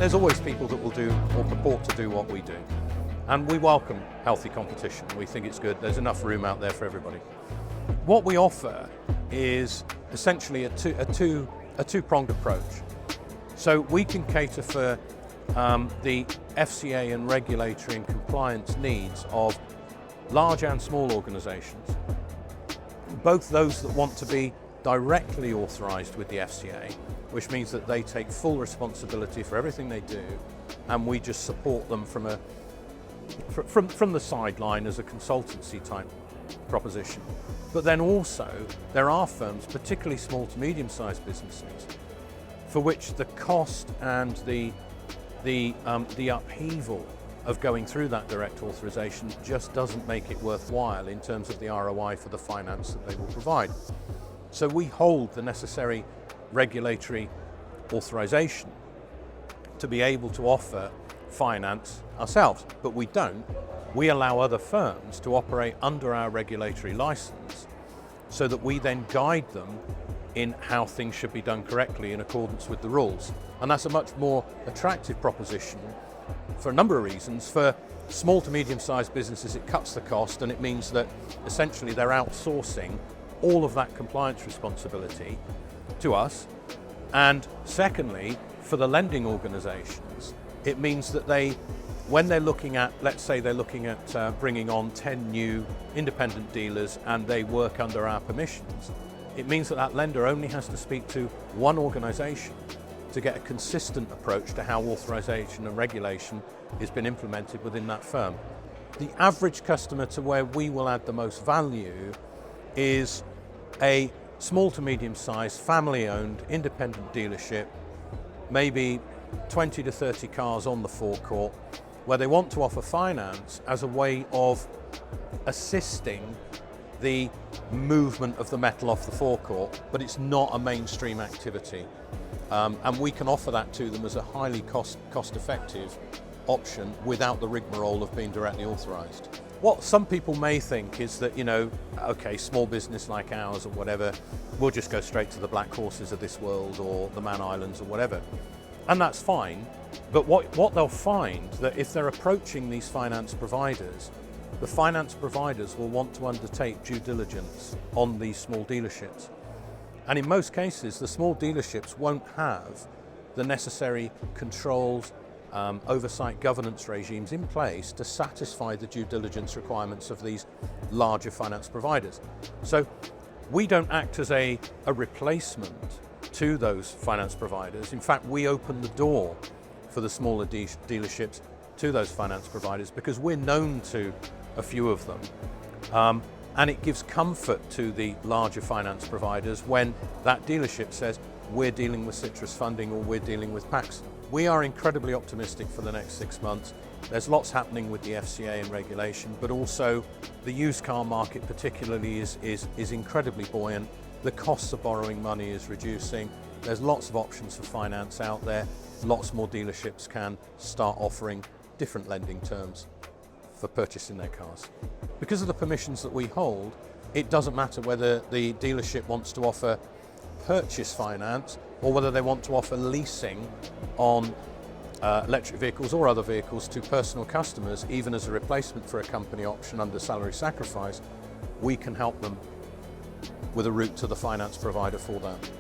there's always people that will do or purport to do what we do. And we welcome healthy competition. We think it's good. There's enough room out there for everybody. What we offer is essentially a two-pronged approach. So we can cater for the FCA and regulatory and compliance needs of large and small organisations, both those that want to be directly authorised with the FCA, which means that they take full responsibility for everything they do, and we just support them from the sideline as a consultancy type proposition. But then also there are firms, particularly small to medium-sized businesses, for which the cost and the upheaval of going through that direct authorisation just doesn't make it worthwhile in terms of the ROI for the finance that they will provide. So we hold the necessary regulatory authorisation to be able to offer finance ourselves, but we don't. We allow other firms to operate under our regulatory licence so that we then guide them in how things should be done correctly in accordance with the rules. And that's a much more attractive proposition for a number of reasons. For small to medium-sized businesses, it cuts the cost, and it means that essentially they're outsourcing all of that compliance responsibility to us. And secondly, for the lending organisations, it means that when they're looking at, let's say they're looking at bringing on 10 new independent dealers and they work under our permissions, it means that that lender only has to speak to one organisation to get a consistent approach to how authorisation and regulation has been implemented within that firm. The average customer to where we will add the most value is a small to medium-sized, family-owned, independent dealership, maybe 20 to 30 cars on the forecourt, where they want to offer finance as a way of assisting the movement of the metal off the forecourt, but it's not a mainstream activity. And we can offer that to them as a highly cost-effective option without the rigmarole of being directly authorised. What some people may think is that, okay, small business like ours or whatever, we'll just go straight to the Black Horses of this world or the Man Islands or whatever. And that's fine, but what they'll find that if they're approaching these finance providers, the finance providers will want to undertake due diligence on these small dealerships. And in most cases, the small dealerships won't have the necessary controls, oversight governance regimes in place to satisfy the due diligence requirements of these larger finance providers. So we don't act as a replacement to those finance providers. In fact, we open the door for the smaller dealerships to those finance providers because we're known to a few of them. And it gives comfort to the larger finance providers when that dealership says, we're dealing with Citrus Funding or we're dealing with Paxen. We are incredibly optimistic for the next 6 months. There's lots happening with the FCA and regulation, but also the used car market particularly is incredibly buoyant. The costs of borrowing money is reducing. There's lots of options for finance out there. Lots more dealerships can start offering different lending terms for purchasing their cars. Because of the permissions that we hold, it doesn't matter whether the dealership wants to offer purchase finance or whether they want to offer leasing on electric vehicles or other vehicles to personal customers, even as a replacement for a company option under salary sacrifice. We can help them with a route to the finance provider for that.